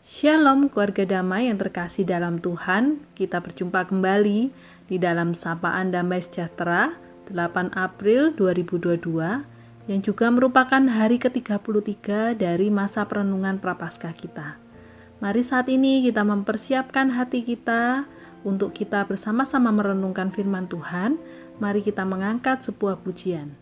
Shalom keluarga damai yang terkasih dalam Tuhan, kita berjumpa kembali di dalam Sapaan Damai Sejahtera 8 April 2022 yang juga merupakan hari ke-33 dari masa perenungan Prapaskah kita. Mari saat ini kita mempersiapkan hati kita untuk kita bersama-sama merenungkan firman Tuhan. Mari kita mengangkat sebuah pujian.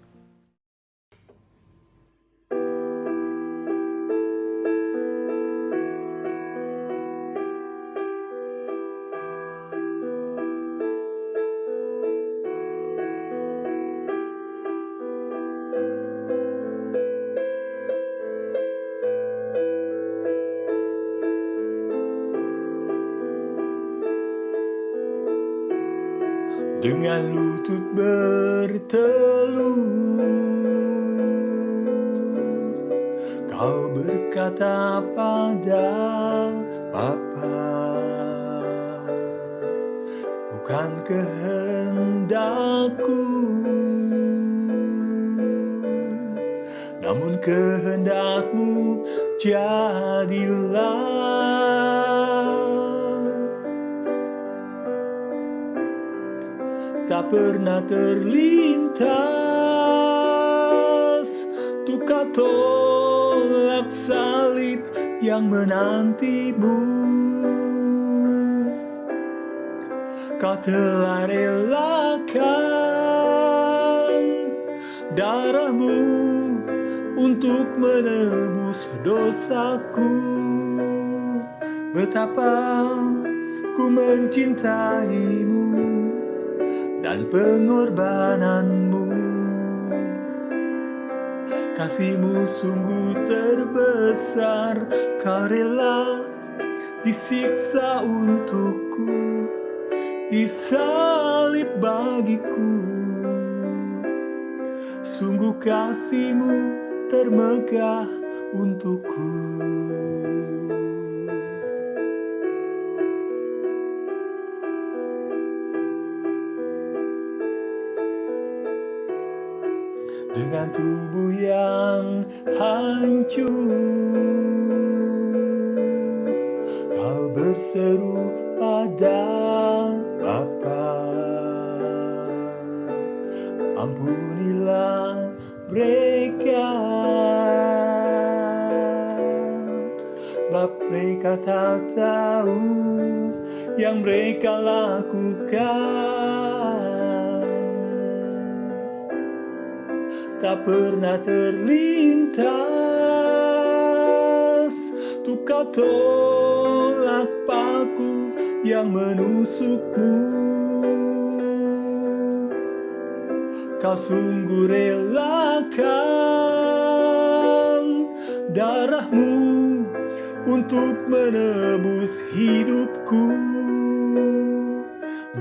Dengan lutut bertelur, kau berkata pada Bapa, bukan kehendakku, namun kehendakmu jadilah. Tak pernah terlintas untuk kau tolak salib yang menantimu. Kau telah relakan darahmu untuk menebus dosaku. Betapa ku mencintaimu dan pengorbananmu. Kasihmu sungguh terbesar, kau rela disiksa untukku, disalib bagiku. Sungguh kasihmu termegah untukku. Dengan tubuh yang hancur, kau berseru pada Bapa, ampunilah mereka, sebab mereka tak tahu yang mereka lakukan. Tak pernah terlintas untuk kau tolak paku yang menusukmu. Kau sungguh relakan darahmu untuk menebus hidupku.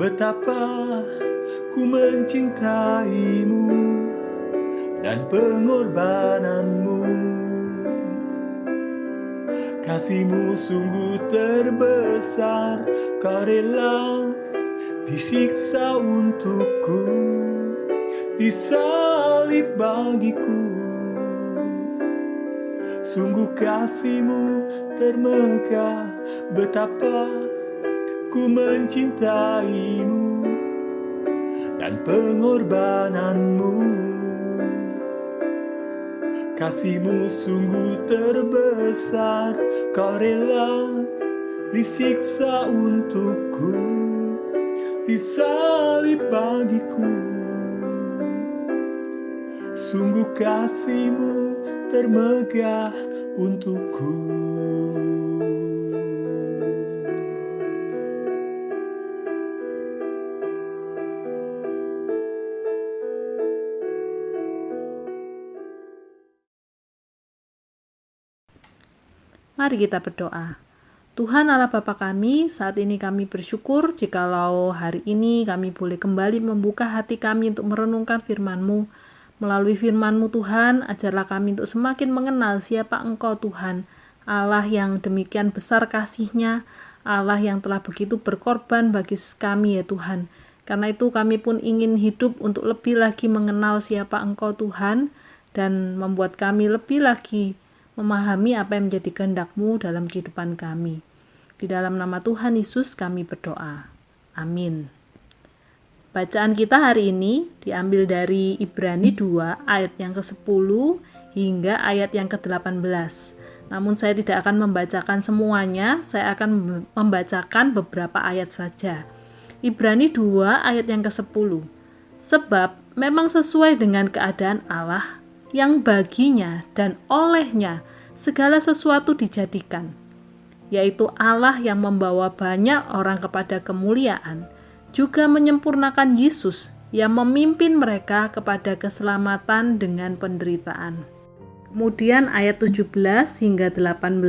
Betapa ku mencintaimu dan pengorbananmu. Kasihmu sungguh terbesar, kau rela disiksa untukku, disalib bagiku. Sungguh kasihmu termegah, betapa ku mencintaimu dan pengorbananmu. Kasihmu sungguh terbesar, kau rela disiksa untukku, disalib bagiku. Sungguh kasihmu termegah untukku. Mari kita berdoa. Tuhan Allah Bapa kami, saat ini kami bersyukur jikalau hari ini kami boleh kembali membuka hati kami untuk merenungkan firman-Mu. Melalui firman-Mu Tuhan, ajarlah kami untuk semakin mengenal siapa Engkau Tuhan, Allah yang demikian besar kasih-Nya, Allah yang telah begitu berkorban bagi kami ya Tuhan. Karena itu kami pun ingin hidup untuk lebih lagi mengenal siapa Engkau Tuhan, dan membuat kami lebih lagi memahami apa yang menjadi kehendak-Mu dalam kehidupan kami. Di dalam nama Tuhan Yesus kami berdoa. Amin. Bacaan kita hari ini diambil dari Ibrani 2 ayat yang ke-10 hingga ayat yang ke-18. Namun saya tidak akan membacakan semuanya, saya akan membacakan beberapa ayat saja. Ibrani 2 ayat yang ke-10. Sebab memang sesuai dengan keadaan Allah yang baginya dan olehnya segala sesuatu dijadikan, yaitu Allah yang membawa banyak orang kepada kemuliaan, juga menyempurnakan Yesus yang memimpin mereka kepada keselamatan dengan penderitaan. Kemudian ayat 17 hingga 18,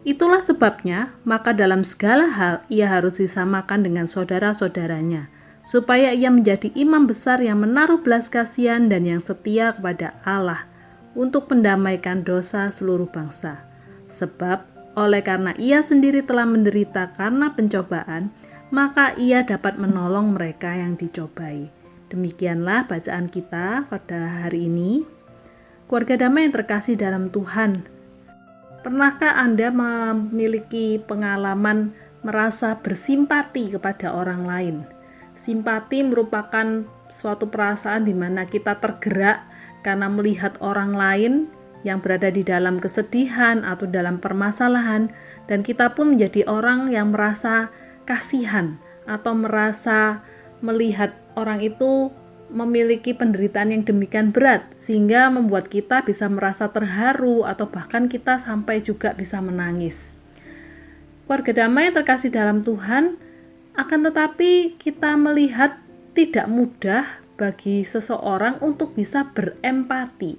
itulah sebabnya, maka dalam segala hal ia harus disamakan dengan saudara-saudaranya, supaya ia menjadi imam besar yang menaruh belas kasihan dan yang setia kepada Allah untuk mendamaikan dosa seluruh bangsa. Sebab oleh karena ia sendiri telah menderita karena pencobaan, maka ia dapat menolong mereka yang dicobai. Demikianlah bacaan kita pada hari ini. Keluarga damai yang terkasih dalam Tuhan, pernahkah Anda memiliki pengalaman merasa bersimpati kepada orang lain? Simpati merupakan suatu perasaan di mana kita tergerak karena melihat orang lain yang berada di dalam kesedihan atau dalam permasalahan, dan kita pun menjadi orang yang merasa kasihan atau merasa melihat orang itu memiliki penderitaan yang demikian berat sehingga membuat kita bisa merasa terharu atau bahkan kita sampai juga bisa menangis. Keluarga damai yang terkasih dalam Tuhan, akan tetapi kita melihat tidak mudah bagi seseorang untuk bisa berempati.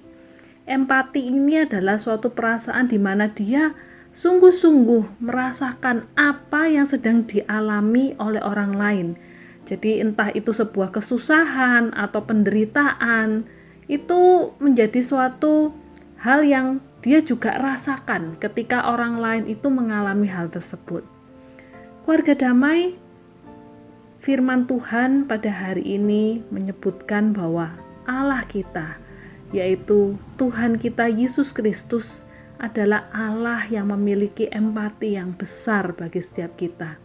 Empati ini adalah suatu perasaan di mana dia sungguh-sungguh merasakan apa yang sedang dialami oleh orang lain. Jadi entah itu sebuah kesusahan atau penderitaan, itu menjadi suatu hal yang dia juga rasakan ketika orang lain itu mengalami hal tersebut. Keluarga damai, firman Tuhan pada hari ini menyebutkan bahwa Allah kita, yaitu Tuhan kita Yesus Kristus, adalah Allah yang memiliki empati yang besar bagi setiap kita.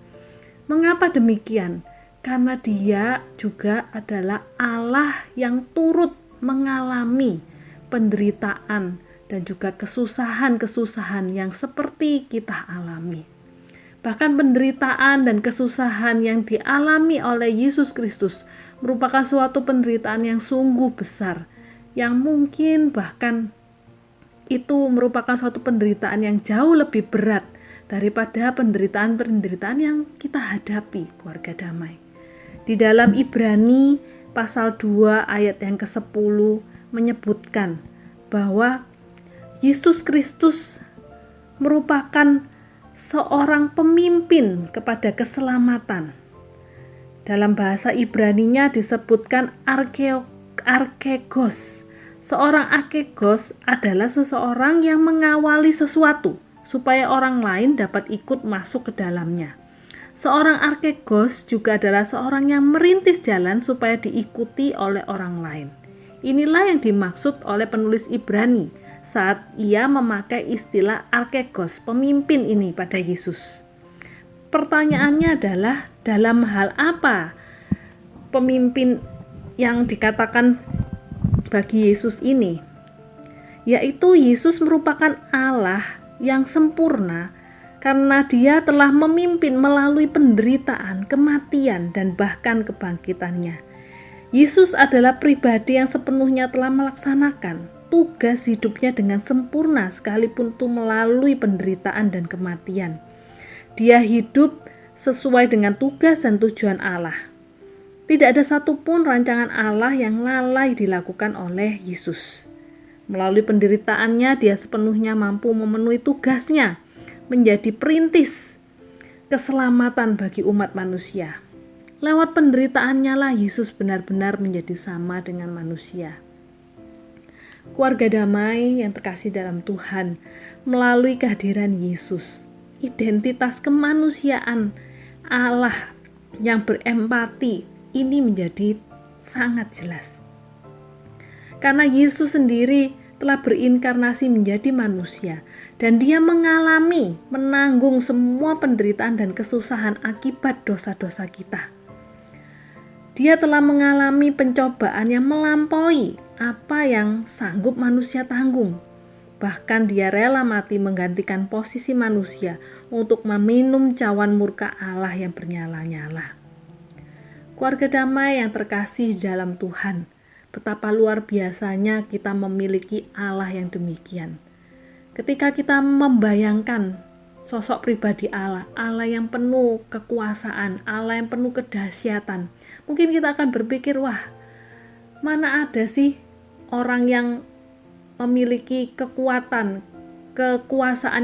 Mengapa demikian? Karena Dia juga adalah Allah yang turut mengalami penderitaan dan juga kesusahan-kesusahan yang seperti kita alami. Bahkan penderitaan dan kesusahan yang dialami oleh Yesus Kristus merupakan suatu penderitaan yang sungguh besar, yang mungkin bahkan itu merupakan suatu penderitaan yang jauh lebih berat daripada penderitaan-penderitaan yang kita hadapi, keluarga damai. Di dalam Ibrani pasal 2 ayat yang ke-10 menyebutkan bahwa Yesus Kristus merupakan seorang pemimpin kepada keselamatan. Dalam bahasa Ibraninya disebutkan arkegos. Seorang arkegos adalah seseorang yang mengawali sesuatu supaya orang lain dapat ikut masuk ke dalamnya. Seorang arkegos juga adalah seorang yang merintis jalan supaya diikuti oleh orang lain. Inilah yang dimaksud oleh penulis Ibrani saat ia memakai istilah arkegos, pemimpin ini pada Yesus. Pertanyaannya adalah, dalam hal apa pemimpin yang dikatakan bagi Yesus ini? Yaitu Yesus merupakan Allah yang sempurna karena Dia telah memimpin melalui penderitaan, kematian, dan bahkan kebangkitannya. Yesus adalah pribadi yang sepenuhnya telah melaksanakan tugas hidupnya dengan sempurna sekalipun itu melalui penderitaan dan kematian. Dia hidup sesuai dengan tugas dan tujuan Allah. Tidak ada satupun rancangan Allah yang lalai dilakukan oleh Yesus. Melalui penderitaannya, Dia sepenuhnya mampu memenuhi tugasnya menjadi perintis keselamatan bagi umat manusia. Lewat penderitaannya lah Yesus benar-benar menjadi sama dengan manusia. Keluarga damai yang terkasih dalam Tuhan, melalui kehadiran Yesus, identitas kemanusiaan Allah yang berempati ini menjadi sangat jelas. Karena Yesus sendiri telah berinkarnasi menjadi manusia, dan dia menanggung semua penderitaan dan kesusahan akibat dosa-dosa kita. Dia telah mengalami pencobaan yang melampaui apa yang sanggup manusia tanggung. Bahkan dia rela mati menggantikan posisi manusia untuk meminum cawan murka Allah yang bernyala-nyala. Keluarga damai yang terkasih dalam Tuhan, betapa luar biasanya kita memiliki Allah yang demikian. Ketika kita membayangkan sosok pribadi Allah, Allah yang penuh kekuasaan, Allah yang penuh kedahsyatan, mungkin kita akan berpikir, wah, mana ada sih orang yang memiliki kekuasaan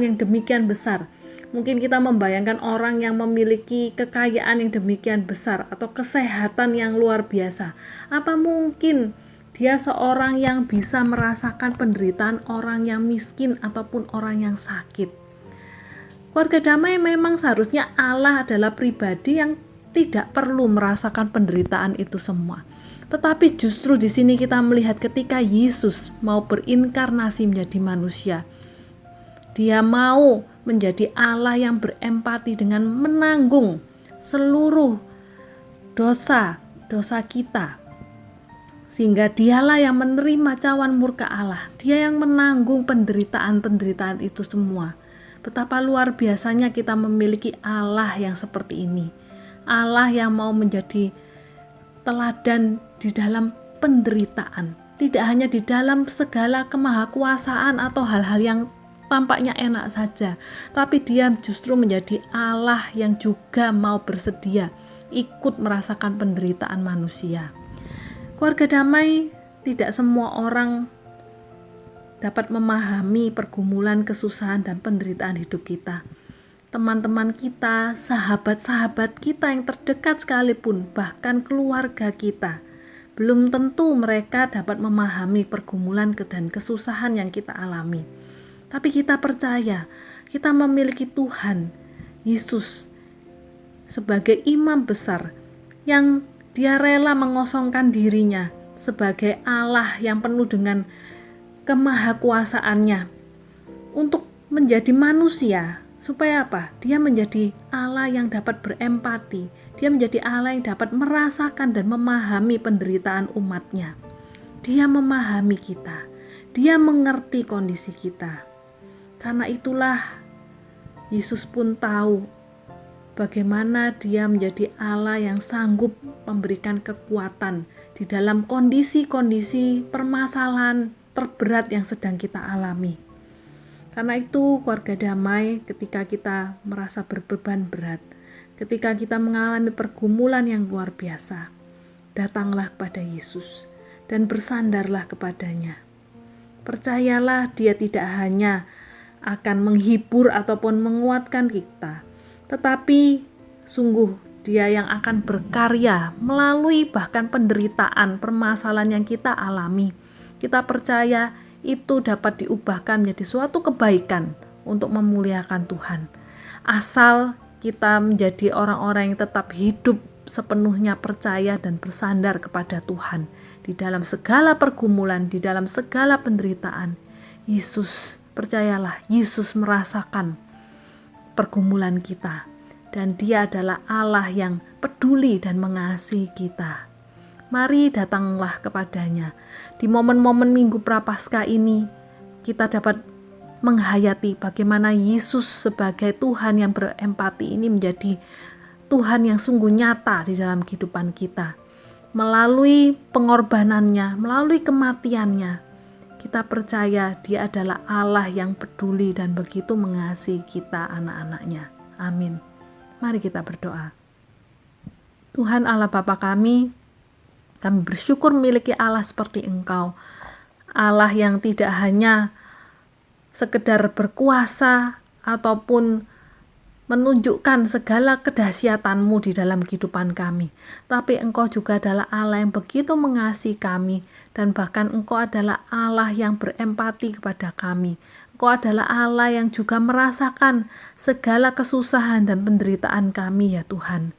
yang demikian besar. Mungkin kita membayangkan orang yang memiliki kekayaan yang demikian besar atau kesehatan yang luar biasa. Apa mungkin dia seorang yang bisa merasakan penderitaan orang yang miskin ataupun orang yang sakit? Keluarga damai memang seharusnya Allah adalah pribadi yang tidak perlu merasakan penderitaan itu semua. Tetapi justru di sini kita melihat ketika Yesus mau berinkarnasi menjadi manusia, Dia mau menjadi Allah yang berempati dengan menanggung seluruh dosa kita. Sehingga dialah yang menerima cawan murka Allah. Dia yang menanggung penderitaan-penderitaan itu semua. Betapa luar biasanya kita memiliki Allah yang seperti ini. Allah yang mau menjadi teladan di dalam penderitaan. Tidak hanya di dalam segala kemahakuasaan atau hal-hal yang tampaknya enak saja, tapi dia justru menjadi Allah yang juga mau bersedia ikut merasakan penderitaan manusia. Keluarga damai, tidak semua orang dapat memahami pergumulan, kesusahan, dan penderitaan hidup kita. Teman-teman kita, sahabat-sahabat kita yang terdekat sekalipun, bahkan keluarga kita, belum tentu mereka dapat memahami pergumulan dan kesusahan yang kita alami. Tapi kita percaya, kita memiliki Tuhan Yesus sebagai imam besar yang dia rela mengosongkan dirinya sebagai Allah yang penuh dengan kemahakuasaannya untuk menjadi manusia. Supaya apa? Dia menjadi Allah yang dapat berempati. Dia menjadi Allah yang dapat merasakan dan memahami penderitaan umatnya. Dia memahami kita. Dia mengerti kondisi kita. Karena itulah Yesus pun tahu bagaimana dia menjadi Allah yang sanggup memberikan kekuatan di dalam kondisi-kondisi permasalahan terberat yang sedang kita alami. Karena itu keluarga damai, ketika kita merasa berbeban berat, ketika kita mengalami pergumulan yang luar biasa, datanglah kepada Yesus dan bersandarlah kepadanya. Percayalah, Dia tidak hanya akan menghibur ataupun menguatkan kita, tetapi sungguh Dia yang akan berkarya melalui bahkan penderitaan, permasalahan yang kita alami. Kita percaya itu dapat diubahkan menjadi suatu kebaikan untuk memuliakan Tuhan. Asal kita menjadi orang-orang yang tetap hidup sepenuhnya percaya dan bersandar kepada Tuhan. Di dalam segala pergumulan, di dalam segala penderitaan, Yesus, percayalah, Yesus merasakan pergumulan kita. Dan Dia adalah Allah yang peduli dan mengasihi kita. Mari datanglah kepadanya. Di momen-momen Minggu Prapaskah ini, kita dapat menghayati bagaimana Yesus sebagai Tuhan yang berempati ini menjadi Tuhan yang sungguh nyata di dalam kehidupan kita. Melalui pengorbanannya, melalui kematiannya, kita percaya Dia adalah Allah yang peduli dan begitu mengasihi kita anak-anaknya. Amin. Mari kita berdoa. Tuhan Allah Bapa kami bersyukur memiliki Allah seperti Engkau. Allah yang tidak hanya sekedar berkuasa ataupun menunjukkan segala kedahsyatan-Mu di dalam kehidupan kami. Tapi Engkau juga adalah Allah yang begitu mengasihi kami, dan bahkan Engkau adalah Allah yang berempati kepada kami. Engkau adalah Allah yang juga merasakan segala kesusahan dan penderitaan kami ya Tuhan.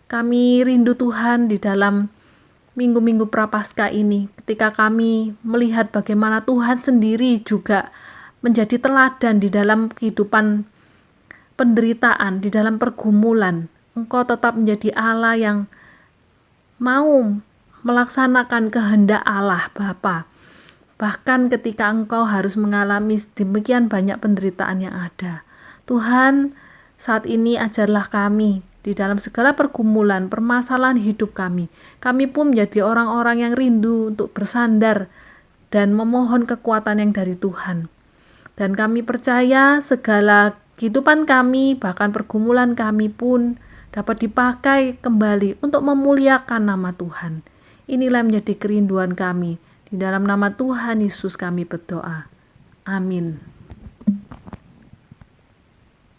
Kami rindu Tuhan di dalam minggu-minggu Prapaskah ini, ketika kami melihat bagaimana Tuhan sendiri juga menjadi teladan di dalam kehidupan penderitaan, di dalam pergumulan. Engkau tetap menjadi Allah yang mau melaksanakan kehendak Allah Bapa. Bahkan ketika Engkau harus mengalami demikian banyak penderitaan yang ada. Tuhan, saat ini ajarlah kami di dalam segala pergumulan, permasalahan hidup kami. Kami pun menjadi orang-orang yang rindu untuk bersandar dan memohon kekuatan yang dari Tuhan. Dan kami percaya segala kehidupan kami, bahkan pergumulan kami pun dapat dipakai kembali untuk memuliakan nama Tuhan. Inilah menjadi kerinduan kami. Di dalam nama Tuhan Yesus kami berdoa. Amin.